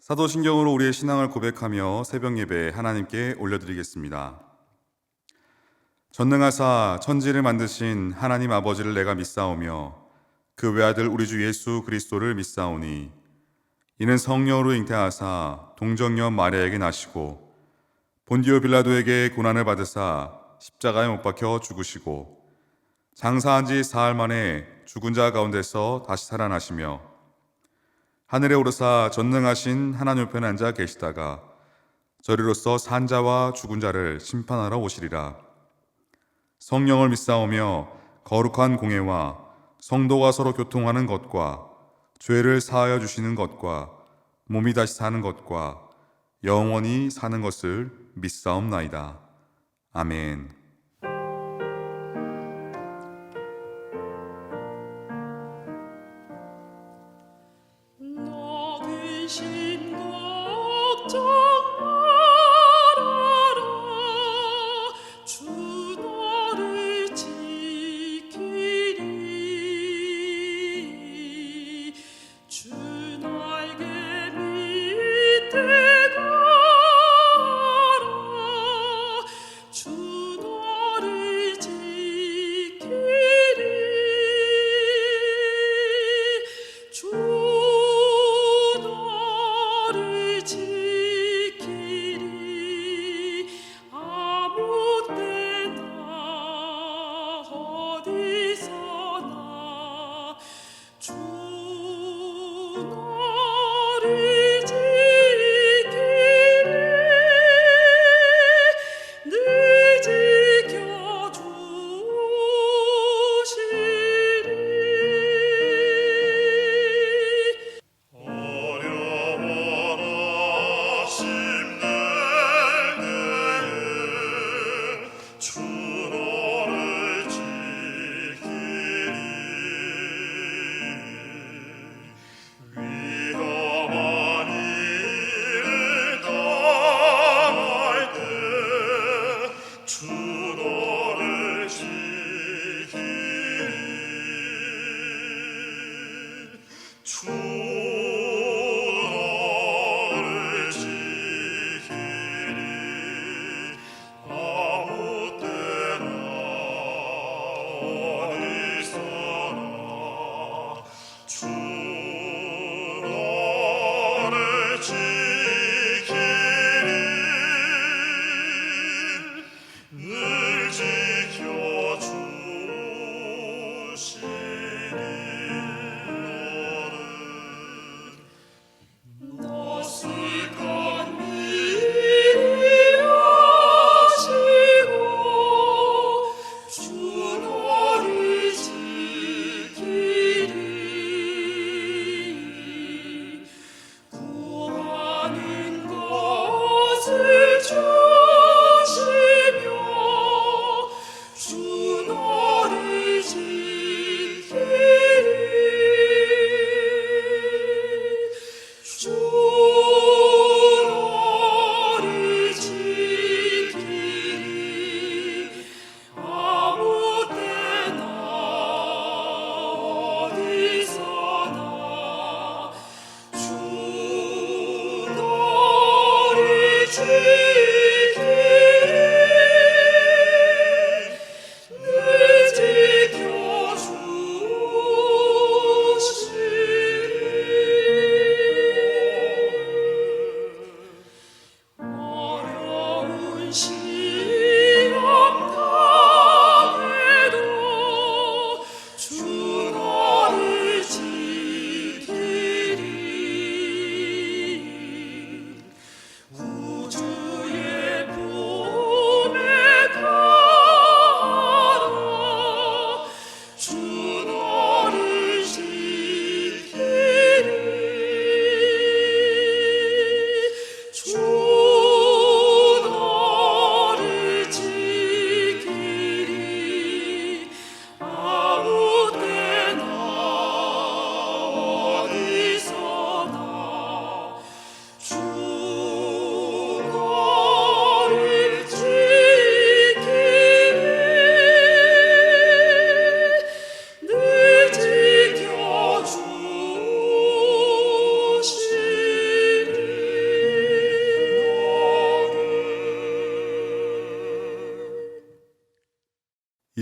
사도신경으로 우리의 신앙을 고백하며 새벽 예배 하나님께 올려드리겠습니다. 전능하사 천지를 만드신 하나님 아버지를 내가 믿사오며 그 외아들 우리 주 예수 그리스도를 믿사오니 이는 성령으로 잉태하사 동정녀 마리아에게 나시고 본디오 빌라도에게 고난을 받으사 십자가에 못 박혀 죽으시고 장사한 지 사흘 만에 죽은 자 가운데서 다시 살아나시며 하늘에 오르사 전능하신 하나님 우편에 앉아 계시다가 저리로서 산 자와 죽은 자를 심판하러 오시리라. 성령을 믿사오며 거룩한 공예와 성도가 서로 교통하는 것과 죄를 사하여 주시는 것과 몸이 다시 사는 것과 영원히 사는 것을 믿사옵나이다. 아멘. 주 너를 지키리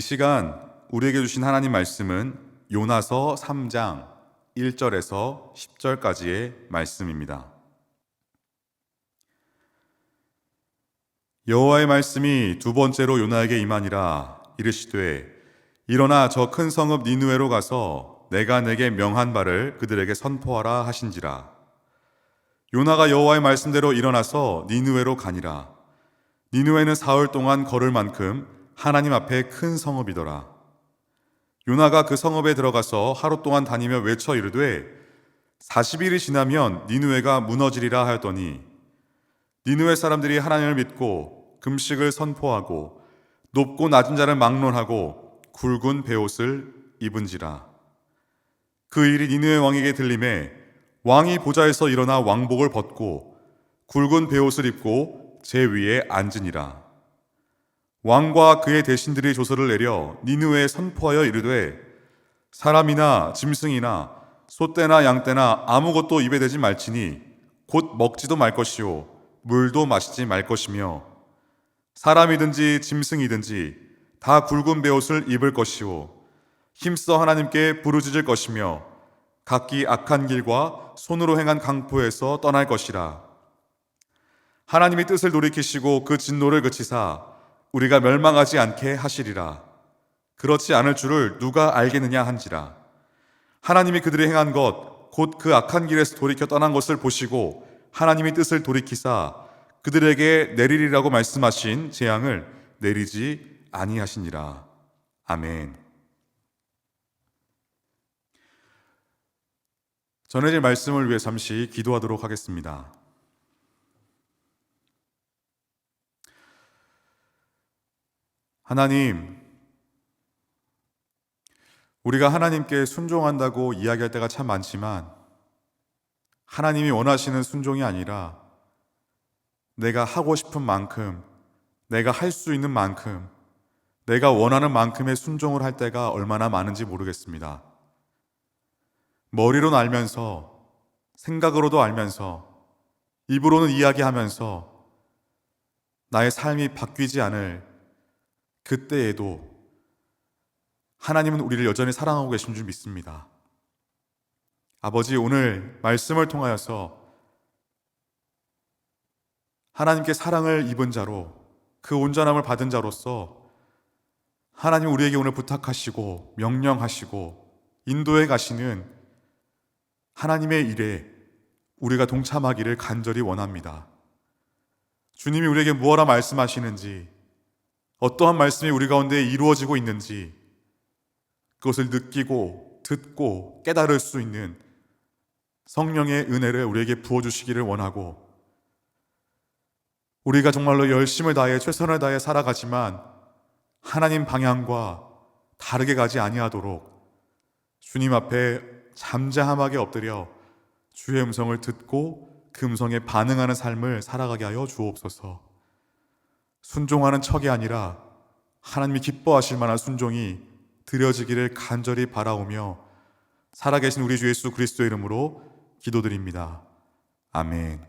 시간 우리에게 주신 하나님 말씀은 요나서 3장 1절에서 10절까지의 말씀입니다. 여호와의 말씀이 두 번째로 요나에게 임하니라. 이르시되 일어나 저 큰 성읍 니느웨로 가서 내가 내게 명한 바를 그들에게 선포하라 하신지라. 요나가 여호와의 말씀대로 일어나서 니느웨로 가니라. 니느웨는 사흘 동안 걸을 만큼 하나님 앞에 큰 성읍이더라. 요나가 그 성읍에 들어가서 하루 동안 다니며 외쳐 이르되 40일이 지나면 니느웨가 무너지리라 하였더니 니느웨 사람들이 하나님을 믿고 금식을 선포하고 높고 낮은 자를 막론하고 굵은 베옷을 입은지라. 그 일이 니느웨 왕에게 들림에 왕이 보좌에서 일어나 왕복을 벗고 굵은 베옷을 입고 제 위에 앉으니라. 왕과 그의 대신들이 조서를 내려 니느웨에 선포하여 이르되 사람이나 짐승이나 소떼나 양떼나 아무것도 입에 대지 말지니 곧 먹지도 말 것이요 물도 마시지 말 것이며 사람이든지 짐승이든지 다 굵은 베옷을 입을 것이요 힘써 하나님께 부르짖을 것이며 각기 악한 길과 손으로 행한 강포에서 떠날 것이라. 하나님이 뜻을 돌이키시고 그 진노를 그치사 우리가 멸망하지 않게 하시리라. 그렇지 않을 줄을 누가 알겠느냐 한지라. 하나님이 그들이 행한 것 곧 그 악한 길에서 돌이켜 떠난 것을 보시고 하나님이 뜻을 돌이키사 그들에게 내리리라고 말씀하신 재앙을 내리지 아니하시니라. 아멘. 전해질 말씀을 위해 잠시 기도하도록 하겠습니다. 하나님, 우리가 하나님께 순종한다고 이야기할 때가 참 많지만 하나님이 원하시는 순종이 아니라 내가 하고 싶은 만큼, 내가 할 수 있는 만큼, 내가 원하는 만큼의 순종을 할 때가 얼마나 많은지 모르겠습니다. 머리로는 알면서, 생각으로도 알면서, 입으로는 이야기하면서 나의 삶이 바뀌지 않을 그때에도 하나님은 우리를 여전히 사랑하고 계신 줄 믿습니다. 아버지, 오늘 말씀을 통하여서 하나님께 사랑을 입은 자로, 그 온전함을 받은 자로서 하나님 우리에게 오늘 부탁하시고 명령하시고 인도해 가시는 하나님의 일에 우리가 동참하기를 간절히 원합니다. 주님이 우리에게 무엇라 말씀하시는지, 어떠한 말씀이 우리 가운데 이루어지고 있는지 그것을 느끼고 듣고 깨달을 수 있는 성령의 은혜를 우리에게 부어주시기를 원하고, 우리가 정말로 열심을 다해 최선을 다해 살아가지만 하나님 방향과 다르게 가지 아니하도록 주님 앞에 잠잠하게 엎드려 주의 음성을 듣고 그 음성에 반응하는 삶을 살아가게 하여 주옵소서. 순종하는 척이 아니라 하나님이 기뻐하실 만한 순종이 드려지기를 간절히 바라오며 살아계신 우리 주 예수 그리스도의 이름으로 기도드립니다. 아멘.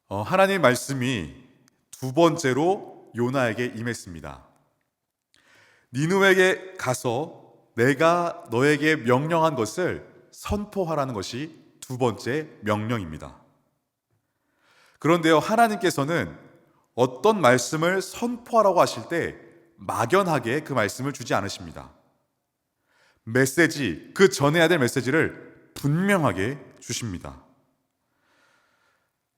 하나님의 말씀이 두 번째로 요나에게 임했습니다. 니느웨에게 가서 내가 너에게 명령한 것을 선포하라는 것이 두 번째 명령입니다. 그런데요, 하나님께서는 어떤 말씀을 선포하라고 하실 때 막연하게 그 말씀을 주지 않으십니다. 메시지, 그 전해야 될 메시지를 분명하게 주십니다.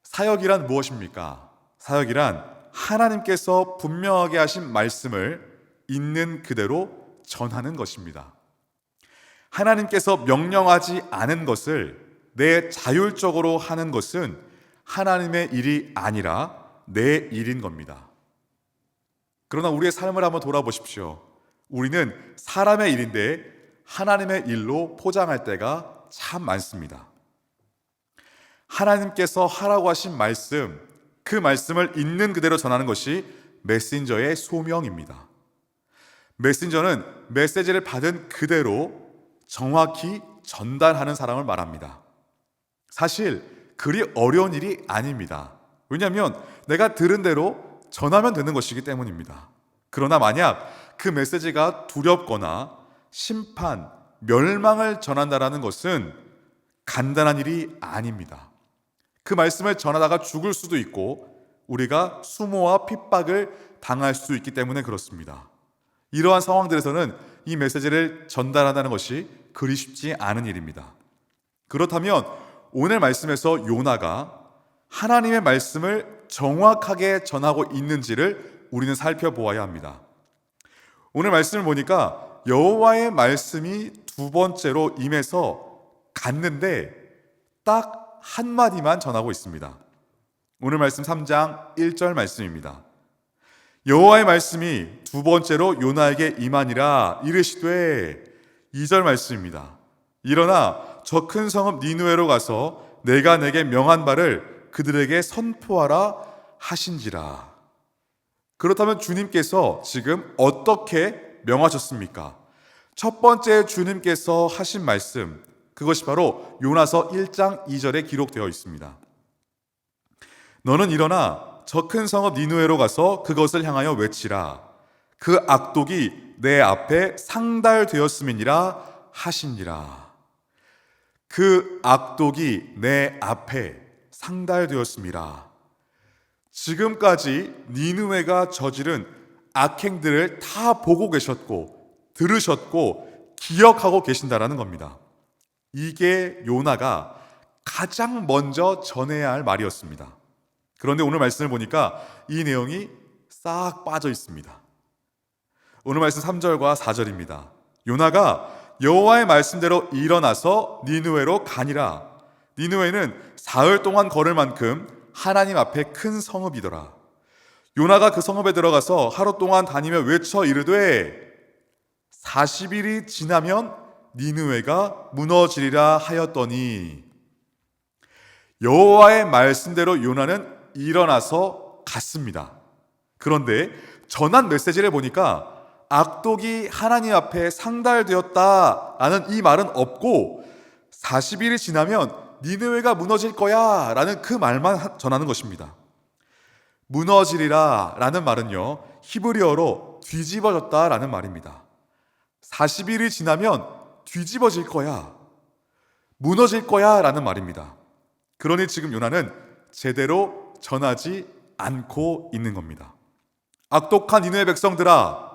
사역이란 무엇입니까? 사역이란 하나님께서 분명하게 하신 말씀을 있는 그대로 전하는 것입니다. 하나님께서 명령하지 않은 것을 내 자율적으로 하는 것은 하나님의 일이 아니라 내 일인 겁니다. 그러나 우리의 삶을 한번 돌아보십시오. 우리는 사람의 일인데 하나님의 일로 포장할 때가 참 많습니다. 하나님께서 하라고 하신 말씀, 그 말씀을 있는 그대로 전하는 것이 메신저의 소명입니다. 메신저는 메시지를 받은 그대로 정확히 전달하는 사람을 말합니다. 사실 그리 어려운 일이 아닙니다. 왜냐하면 내가 들은 대로 전하면 되는 것이기 때문입니다. 그러나 만약 그 메시지가 두렵거나 심판, 멸망을 전한다라는 것은 간단한 일이 아닙니다. 그 말씀을 전하다가 죽을 수도 있고 우리가 수모와 핍박을 당할 수 있기 때문에 그렇습니다. 이러한 상황들에서는 이 메시지를 전달한다는 것이 그리 쉽지 않은 일입니다. 그렇다면 오늘 말씀에서 요나가 하나님의 말씀을 정확하게 전하고 있는지를 우리는 살펴보아야 합니다. 오늘 말씀을 보니까 여호와의 말씀이 두 번째로 임해서 갔는데 딱 한마디만 전하고 있습니다. 오늘 말씀 3장 1절 말씀입니다. 여호와의 말씀이 두 번째로 요나에게 임하니라 이르시되 2절 말씀입니다. 일어나 저 큰 성읍 니느웨로 가서 내가 내게 명한 바를 그들에게 선포하라 하신지라. 그렇다면 주님께서 지금 어떻게 명하셨습니까? 첫 번째 주님께서 하신 말씀, 그것이 바로 요나서 1장 2절에 기록되어 있습니다. 너는 일어나 저 큰 성읍 니느웨로 가서 그것을 향하여 외치라. 그 악독이 내 앞에 상달되었음이니라 하시니라. 그 악독이 내 앞에 상달되었음이라. 지금까지 니느웨가 저지른 악행들을 다 보고 계셨고 들으셨고 기억하고 계신다라는 겁니다. 이게 요나가 가장 먼저 전해야 할 말이었습니다. 그런데 오늘 말씀을 보니까 이 내용이 싹 빠져 있습니다. 오늘 말씀 3절과 4절입니다. 요나가 여호와의 말씀대로 일어나서 니느웨로 가니라. 니느웨는 사흘 동안 걸을 만큼 하나님 앞에 큰 성읍이더라. 요나가 그 성읍에 들어가서 하루 동안 다니며 외쳐 이르되 40일이 지나면 니느웨가 무너지리라 하였더니 여호와의 말씀대로 요나는 일어나서 갔습니다. 그런데 전한 메시지를 보니까 악독이 하나님 앞에 상달되었다라는 이 말은 없고 40일이 지나면 니느웨가 무너질 거야 라는 그 말만 전하는 것입니다. 무너지리라 라는 말은요, 히브리어로 뒤집어졌다 라는 말입니다. 40일이 지나면 뒤집어질 거야, 무너질 거야 라는 말입니다. 그러니 지금 요나는 제대로 전하지 않고 있는 겁니다. 악독한 니느웨 백성들아,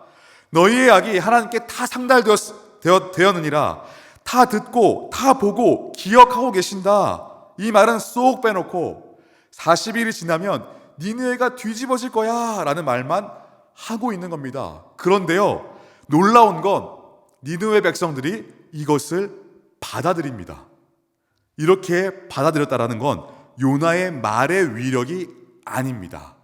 너희의 악이 하나님께 다 상달되었느니라. 다 듣고 다 보고 기억하고 계신다. 이 말은 쏙 빼놓고 40일이 지나면 니느웨가 뒤집어질 거야 라는 말만 하고 있는 겁니다. 그런데요, 놀라운 건 니느웨 백성들이 이것을 받아들입니다. 이렇게 받아들였다라는 건 요나의 말의 위력이 아닙니다.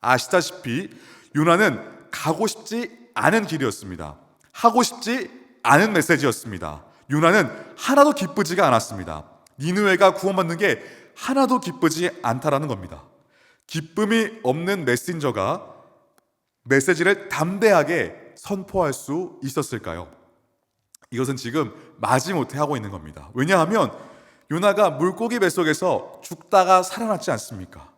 아시다시피 요나는 가고 싶지 않은 길이었습니다. 하고 싶지 않은 메시지였습니다. 요나는 하나도 기쁘지가 않았습니다. 니느웨가 구원받는 게 하나도 기쁘지 않다라는 겁니다. 기쁨이 없는 메신저가 메시지를 담대하게 선포할 수 있었을까요? 이것은 지금 마지못해 하고 있는 겁니다. 왜냐하면 요나가 물고기 뱃속에서 죽다가 살아났지 않습니까?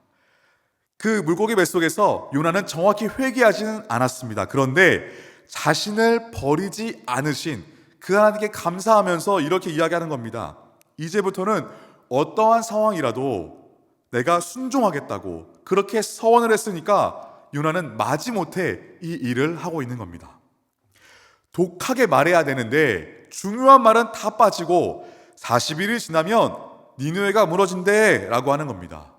그 물고기 뱃속에서 요나는 정확히 회개하지는 않았습니다. 그런데 자신을 버리지 않으신 그 하나님께 감사하면서 이렇게 이야기하는 겁니다. 이제부터는 어떠한 상황이라도 내가 순종하겠다고 그렇게 서원을 했으니까 요나는 마지못해 이 일을 하고 있는 겁니다. 독하게 말해야 되는데 중요한 말은 다 빠지고 40일이 지나면 니느웨가 무너진대 라고 하는 겁니다.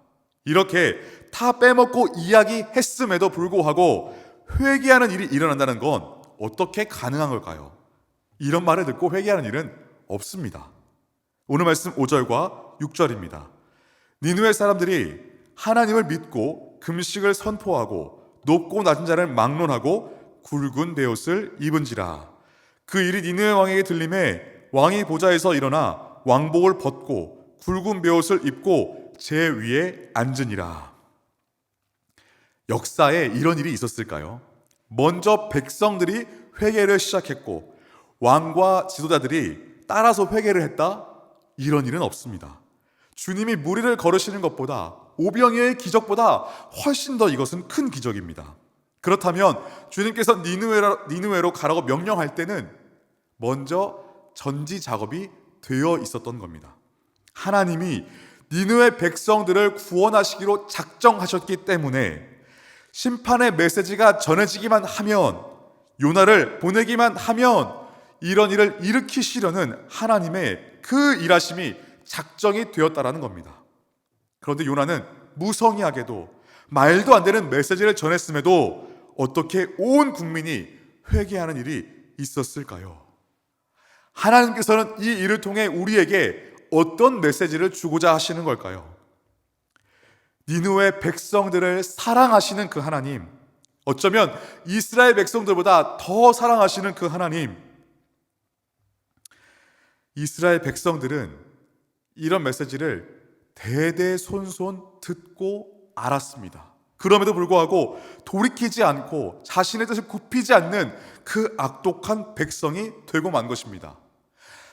이렇게 다 빼먹고 이야기했음에도 불구하고 회개하는 일이 일어난다는 건 어떻게 가능한 걸까요? 이런 말을 듣고 회개하는 일은 없습니다. 오늘 말씀 5절과 6절입니다. 니느웨 사람들이 하나님을 믿고 금식을 선포하고 높고 낮은 자를 막론하고 굵은 베옷을 입은지라. 그 일이 니느웨 왕에게 들림에 왕이 보좌에서 일어나 왕복을 벗고 굵은 베옷을 입고 제 위에 앉으니라. 역사에 이런 일이 있었을까요? 먼저 백성들이 회개를 시작했고 왕과 지도자들이 따라서 회개를 했다? 이런 일은 없습니다. 주님이 무리를 거르시는 것보다 오병이어의 기적보다 훨씬 더 이것은 큰 기적입니다. 그렇다면 주님께서 니느웨로 가라고 명령할 때는 먼저 전지 작업이 되어 있었던 겁니다. 하나님이 니느웨 백성들을 구원하시기로 작정하셨기 때문에 심판의 메시지가 전해지기만 하면, 요나를 보내기만 하면 이런 일을 일으키시려는 하나님의 그 일하심이 작정이 되었다라는 겁니다. 그런데 요나는 무성의하게도 말도 안 되는 메시지를 전했음에도 어떻게 온 국민이 회개하는 일이 있었을까요? 하나님께서는 이 일을 통해 우리에게 어떤 메시지를 주고자 하시는 걸까요? 니느웨 백성들을 사랑하시는 그 하나님, 어쩌면 이스라엘 백성들보다 더 사랑하시는 그 하나님, 이스라엘 백성들은 이런 메시지를 대대손손 듣고 알았습니다. 그럼에도 불구하고 돌이키지 않고 자신의 뜻을 굽히지 않는 그 악독한 백성이 되고 만 것입니다.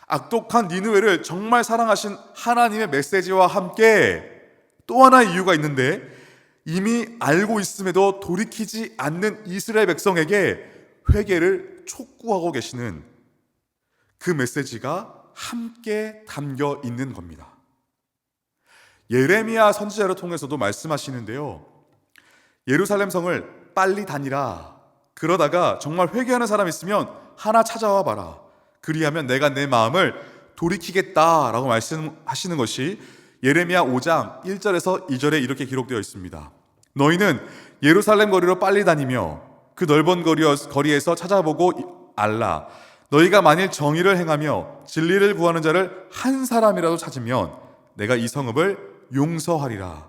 악독한 니느웨를 정말 사랑하신 하나님의 메시지와 함께 또 하나의 이유가 있는데, 이미 알고 있음에도 돌이키지 않는 이스라엘 백성에게 회개를 촉구하고 계시는 그 메시지가 함께 담겨 있는 겁니다. 예레미야 선지자를 통해서도 말씀하시는데요, 예루살렘 성을 빨리 다니라. 그러다가 정말 회개하는 사람 있으면 하나 찾아와 봐라. 그리하면 내가 내 마음을 돌이키겠다라고 말씀하시는 것이 예레미야 5장 1절에서 2절에 이렇게 기록되어 있습니다. 너희는 예루살렘 거리로 빨리 다니며 그 넓은 거리에서 찾아보고 알라. 너희가 만일 정의를 행하며 진리를 구하는 자를 한 사람이라도 찾으면 내가 이 성읍을 용서하리라.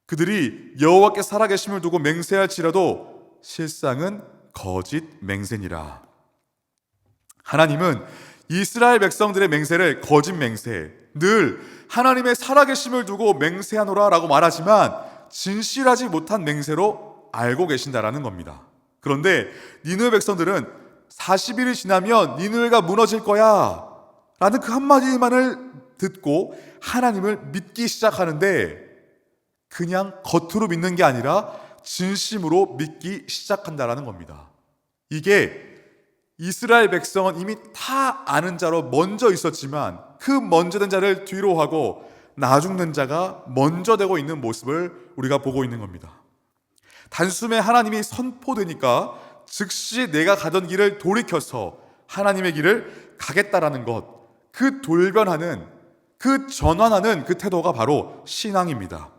그들이 여호와께 살아계심을 두고 맹세할지라도 실상은 거짓 맹세니라. 하나님은 이스라엘 백성들의 맹세를 거짓 맹세, 늘 하나님의 살아계심을 두고 맹세하노라 라고 말하지만 진실하지 못한 맹세로 알고 계신다라는 겁니다. 그런데 니느웨 백성들은 40일이 지나면 니느웨가 무너질 거야 라는 그 한마디만을 듣고 하나님을 믿기 시작하는데, 그냥 겉으로 믿는 게 아니라 진심으로 믿기 시작한다라는 겁니다. 이게 이스라엘 백성은 이미 다 아는 자로 먼저 있었지만 그 먼저 된 자를 뒤로 하고 나중된 자가 먼저 되고 있는 모습을 우리가 보고 있는 겁니다. 단숨에 하나님이 선포되니까 즉시 내가 가던 길을 돌이켜서 하나님의 길을 가겠다라는 것, 그 돌변하는, 그 전환하는 그 태도가 바로 신앙입니다.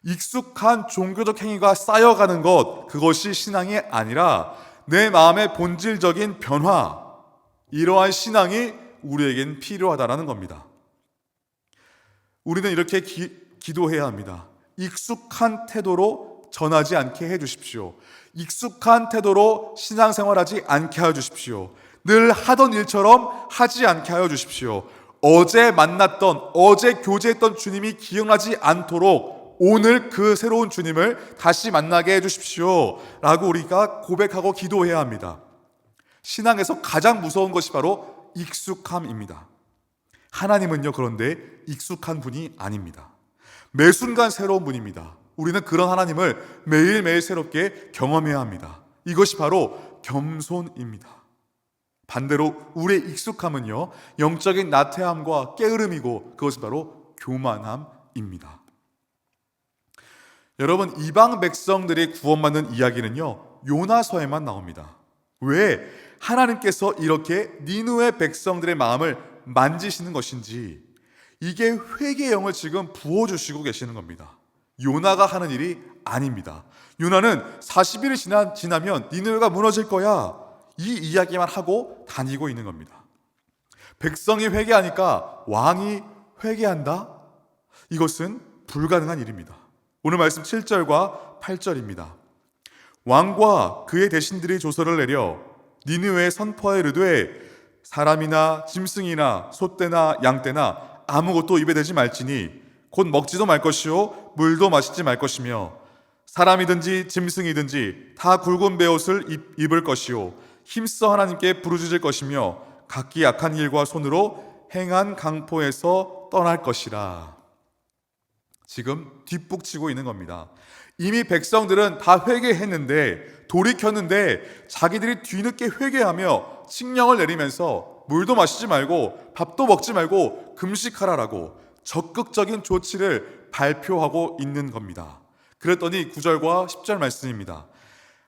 익숙한 종교적 행위가 쌓여가는 것, 그것이 신앙이 아니라 내 마음의 본질적인 변화, 이러한 신앙이 우리에겐 필요하다는 겁니다. 우리는 이렇게 기도해야 합니다. 익숙한 태도로 전하지 않게 해주십시오. 익숙한 태도로 신앙생활하지 않게 하여 주십시오. 늘 하던 일처럼 하지 않게 하여 주십시오. 어제 만났던, 어제 교제했던 주님이 기억나지 않도록 오늘 그 새로운 주님을 다시 만나게 해주십시오 라고 우리가 고백하고 기도해야 합니다. 신앙에서 가장 무서운 것이 바로 익숙함입니다. 하나님은요, 그런데 익숙한 분이 아닙니다. 매 순간 새로운 분입니다. 우리는 그런 하나님을 매일매일 새롭게 경험해야 합니다. 이것이 바로 겸손입니다. 반대로 우리의 익숙함은요, 영적인 나태함과 게으름이고 그것은 바로 교만함입니다. 여러분, 이방 백성들이 구원받는 이야기는요, 요나서에만 나옵니다. 왜 하나님께서 이렇게 니느웨 백성들의 마음을 만지시는 것인지, 이게 회개의 영을 지금 부어주시고 계시는 겁니다. 요나가 하는 일이 아닙니다. 요나는 40일이 지나면 니느웨가 무너질 거야, 이 이야기만 하고 다니고 있는 겁니다. 백성이 회개하니까 왕이 회개한다? 이것은 불가능한 일입니다. 오늘 말씀 7절과 8절입니다. 왕과 그의 대신들이 조서를 내려 니느웨에 선포하여 이르되 사람이나 짐승이나 소떼나 양떼나 아무것도 입에 대지 말지니 곧 먹지도 말 것이요 물도 마시지 말 것이며 사람이든지 짐승이든지 다 굵은 베옷을 입을 것이요 힘써 하나님께 부르짖을 것이며 각기 악한 일과 손으로 행한 강포에서 떠날 것이라. 지금 뒷북치고 있는 겁니다. 이미 백성들은 다 회개했는데, 돌이켰는데 자기들이 뒤늦게 회개하며 칙령을 내리면서 물도 마시지 말고 밥도 먹지 말고 금식하라라고 적극적인 조치를 발표하고 있는 겁니다. 그랬더니 9절과 10절 말씀입니다.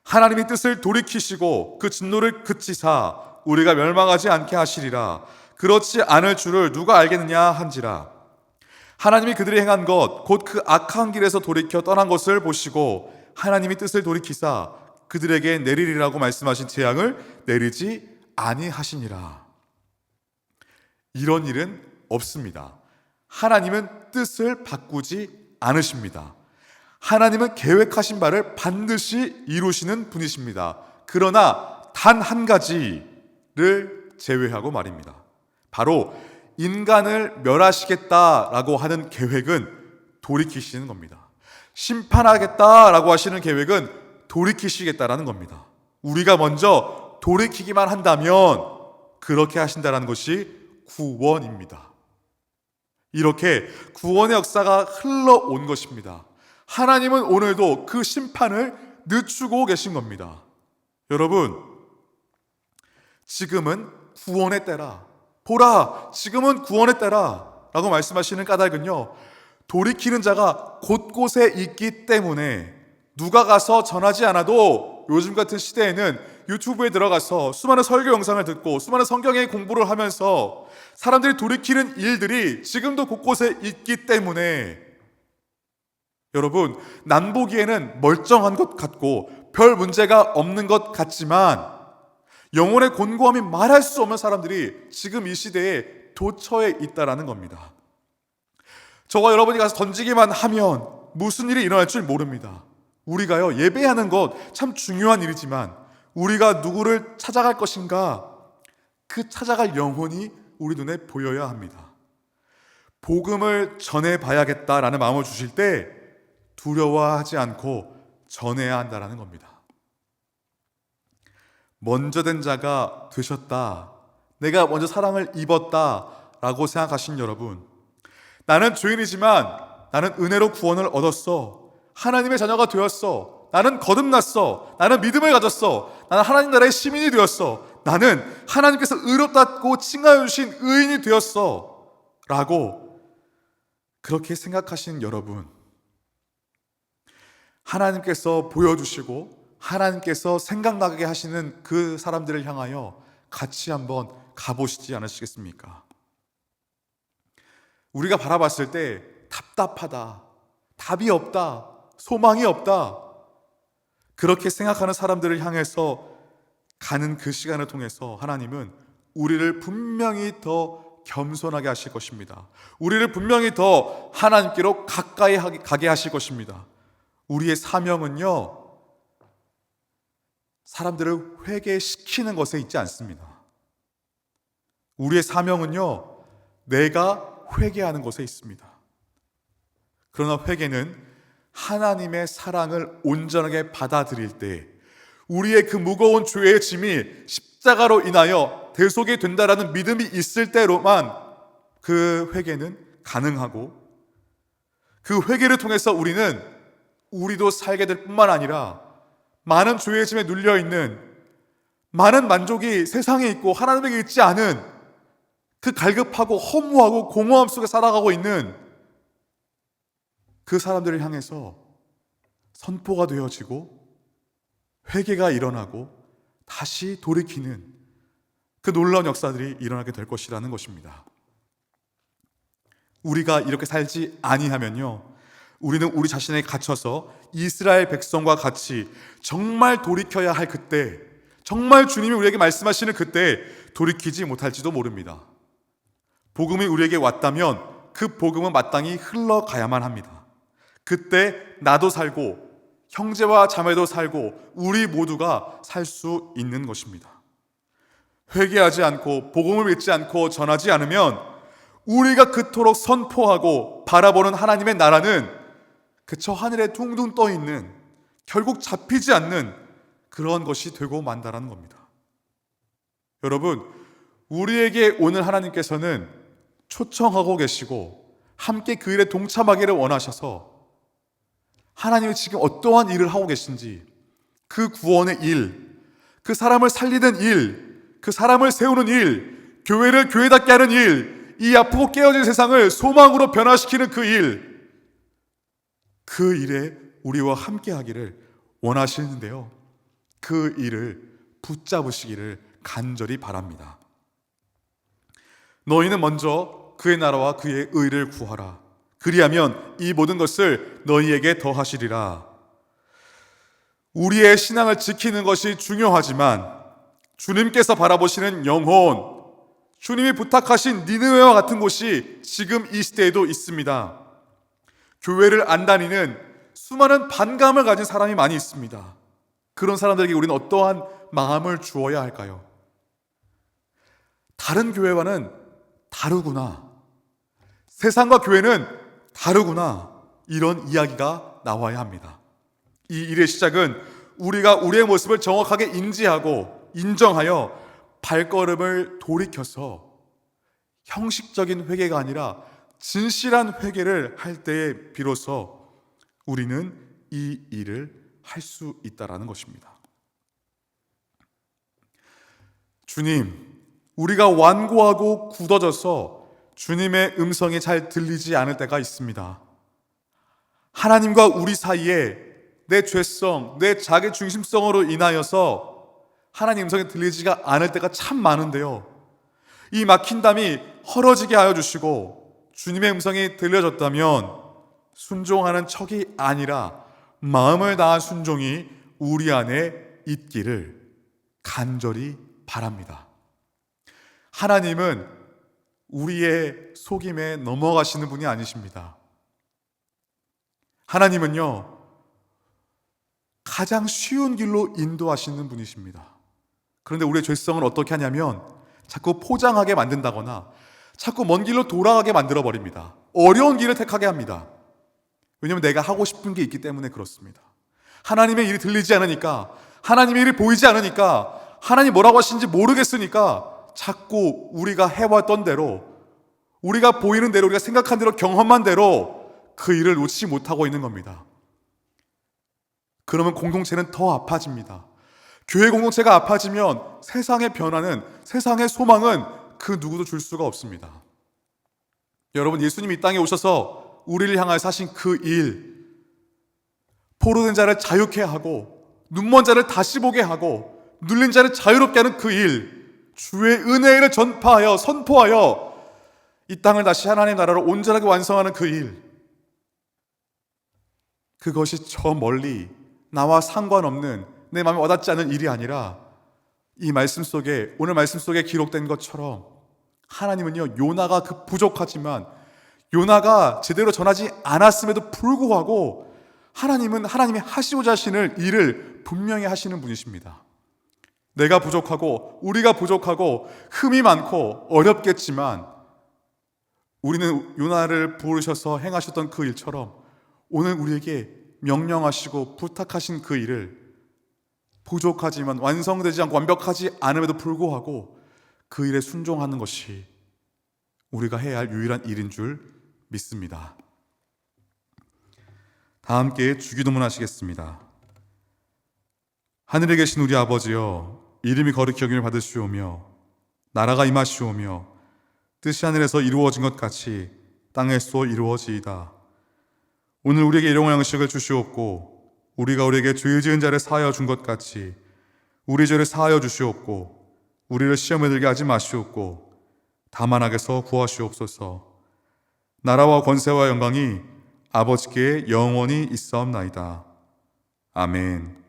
하나님이 뜻을 돌이키시고 그 진노를 그치사 우리가 멸망하지 않게 하시리라. 그렇지 않을 줄을 누가 알겠느냐 한지라. 하나님이 그들이 행한 것 곧 그 악한 길에서 돌이켜 떠난 것을 보시고 하나님이 뜻을 돌이키사 그들에게 내리리라고 말씀하신 재앙을 내리지 아니하시니라. 이런 일은 없습니다. 하나님은 뜻을 바꾸지 않으십니다. 하나님은 계획하신 바를 반드시 이루시는 분이십니다. 그러나 단 한 가지를 제외하고 말입니다. 바로 인간을 멸하시겠다라고 하는 계획은 돌이키시는 겁니다. 심판하겠다라고 하시는 계획은 돌이키시겠다라는 겁니다. 우리가 먼저 돌이키기만 한다면 그렇게 하신다는 것이 구원입니다. 이렇게 구원의 역사가 흘러온 것입니다. 하나님은 오늘도 그 심판을 늦추고 계신 겁니다. 여러분, 지금은 구원의 때라. 보라, 지금은 구원의 때라 라고 말씀하시는 까닭은요, 돌이키는 자가 곳곳에 있기 때문에 누가 가서 전하지 않아도 요즘 같은 시대에는 유튜브에 들어가서 수많은 설교 영상을 듣고 수많은 성경의 공부를 하면서 사람들이 돌이키는 일들이 지금도 곳곳에 있기 때문에 여러분, 난 보기에는 멀쩡한 것 같고 별 문제가 없는 것 같지만 영혼의 곤고함이 말할 수 없는 사람들이 지금 이 시대에 도처에 있다라는 겁니다. 저와 여러분이 가서 던지기만 하면 무슨 일이 일어날 줄 모릅니다. 우리가요, 예배하는 것 참 중요한 일이지만 우리가 누구를 찾아갈 것인가, 그 찾아갈 영혼이 우리 눈에 보여야 합니다. 복음을 전해봐야겠다라는 마음을 주실 때 두려워하지 않고 전해야 한다라는 겁니다. 먼저 된 자가 되셨다, 내가 먼저 사랑을 입었다 라고 생각하신 여러분, 나는 죄인이지만 나는 은혜로 구원을 얻었어, 하나님의 자녀가 되었어, 나는 거듭났어, 나는 믿음을 가졌어, 나는 하나님 나라의 시민이 되었어, 나는 하나님께서 의롭다고 칭하여 주신 의인이 되었어 라고 그렇게 생각하시는 여러분, 하나님께서 보여주시고 하나님께서 생각나게 하시는 그 사람들을 향하여 같이 한번 가보시지 않으시겠습니까? 우리가 바라봤을 때 답답하다, 답이 없다, 소망이 없다, 그렇게 생각하는 사람들을 향해서 가는 그 시간을 통해서 하나님은 우리를 분명히 더 겸손하게 하실 것입니다. 우리를 분명히 더 하나님께로 가까이 가게 하실 것입니다. 우리의 사명은요, 사람들을 회개시키는 것에 있지 않습니다. 우리의 사명은요, 내가 회개하는 것에 있습니다. 그러나 회개는 하나님의 사랑을 온전하게 받아들일 때 우리의 그 무거운 죄의 짐이 십자가로 인하여 대속이 된다라는 믿음이 있을 때로만 그 회개는 가능하고, 그 회개를 통해서 우리도 살게 될 뿐만 아니라 많은 죄의 짐에 눌려있는, 많은 만족이 세상에 있고 하나님에게 있지 않은 그 갈급하고 허무하고 공허함 속에 살아가고 있는 그 사람들을 향해서 선포가 되어지고 회개가 일어나고 다시 돌이키는 그 놀라운 역사들이 일어나게 될 것이라는 것입니다. 우리가 이렇게 살지 아니하면요, 우리는 우리 자신에 갇혀서 이스라엘 백성과 같이 정말 돌이켜야 할 그때, 정말 주님이 우리에게 말씀하시는 그때 돌이키지 못할지도 모릅니다. 복음이 우리에게 왔다면 그 복음은 마땅히 흘러가야만 합니다. 그때 나도 살고 형제와 자매도 살고 우리 모두가 살 수 있는 것입니다. 회개하지 않고 복음을 믿지 않고 전하지 않으면 우리가 그토록 선포하고 바라보는 하나님의 나라는 그저 하늘에 둥둥 떠 있는, 결국 잡히지 않는 그런 것이 되고 만다라는 겁니다. 여러분, 우리에게 오늘 하나님께서는 초청하고 계시고 함께 그 일에 동참하기를 원하셔서 하나님이 지금 어떠한 일을 하고 계신지, 그 구원의 일, 그 사람을 살리는 일, 그 사람을 세우는 일, 교회를 교회답게 하는 일, 이 아프고 깨어진 세상을 소망으로 변화시키는 그 일에 우리와 함께 하기를 원하시는데요, 그 일을 붙잡으시기를 간절히 바랍니다. 너희는 먼저 그의 나라와 그의 의를 구하라. 그리하면 이 모든 것을 너희에게 더하시리라. 우리의 신앙을 지키는 것이 중요하지만 주님께서 바라보시는 영혼, 주님이 부탁하신 니느웨와 같은 곳이 지금 이 시대에도 있습니다. 교회를 안 다니는 수많은 반감을 가진 사람이 많이 있습니다. 그런 사람들에게 우리는 어떠한 마음을 주어야 할까요? 다른 교회와는 다르구나, 세상과 교회는 다르구나, 이런 이야기가 나와야 합니다. 이 일의 시작은 우리가 우리의 모습을 정확하게 인지하고 인정하여 발걸음을 돌이켜서 형식적인 회개가 아니라 진실한 회개를 할 때에 비로소 우리는 이 일을 할 수 있다라는 것입니다. 주님, 우리가 완고하고 굳어져서 주님의 음성이 잘 들리지 않을 때가 있습니다. 하나님과 우리 사이에 내 죄성, 내 자기 중심성으로 인하여서 하나님 음성이 들리지가 않을 때가 참 많은데요, 이 막힌 담이 헐어지게 하여 주시고 주님의 음성이 들려졌다면 순종하는 척이 아니라 마음을 다한 순종이 우리 안에 있기를 간절히 바랍니다. 하나님은 우리의 속임에 넘어가시는 분이 아니십니다. 하나님은요, 가장 쉬운 길로 인도하시는 분이십니다. 그런데 우리의 죄성은 어떻게 하냐면 자꾸 포장하게 만든다거나 자꾸 먼 길로 돌아가게 만들어 버립니다. 어려운 길을 택하게 합니다. 왜냐하면 내가 하고 싶은 게 있기 때문에 그렇습니다. 하나님의 일이 들리지 않으니까, 하나님의 일이 보이지 않으니까, 하나님 뭐라고 하시는지 모르겠으니까 자꾸 우리가 해왔던 대로, 우리가 보이는 대로, 우리가 생각한 대로, 경험한 대로 그 일을 놓치지 못하고 있는 겁니다. 그러면 공동체는 더 아파집니다. 교회 공동체가 아파지면 세상의 변화는, 세상의 소망은 그 누구도 줄 수가 없습니다. 여러분, 예수님이 이 땅에 오셔서 우리를 향하여 사신 그 일, 포로된 자를 자유케 하고 눈먼 자를 다시 보게 하고 눌린 자를 자유롭게 하는 그 일, 주의 은혜를 전파하여 선포하여 이 땅을 다시 하나님의 나라로 온전하게 완성하는 그 일, 그것이 저 멀리 나와 상관없는, 내 마음에 와닿지 않은 일이 아니라 이 말씀 속에, 오늘 말씀 속에 기록된 것처럼 하나님은요, 요나가 그 부족하지만, 요나가 제대로 전하지 않았음에도 불구하고 하나님은 하나님이 하시고자 하시는 일을 분명히 하시는 분이십니다. 내가 부족하고 우리가 부족하고 흠이 많고 어렵겠지만 우리는 요나를 부르셔서 행하셨던 그 일처럼 오늘 우리에게 명령하시고 부탁하신 그 일을 부족하지만 완성되지 않고 완벽하지 않음에도 불구하고 그 일에 순종하는 것이 우리가 해야 할 유일한 일인 줄 믿습니다. 다 함께 주기도문 하시겠습니다. 하늘에 계신 우리 아버지여, 이름이 거룩히 여김을 받으시오며 나라가 임하시오며 뜻이 하늘에서 이루어진 것 같이 땅에서 이루어지이다. 오늘 우리에게 일용할 양식을 주시옵고 우리가 우리에게 죄 지은 자를 사하여 준 것 같이 우리 죄를 사하여 주시옵고 우리를 시험에 들게 하지 마시옵고 다만 악에서 구하시옵소서. 나라와 권세와 영광이 아버지께 영원히 있사옵나이다. 아멘.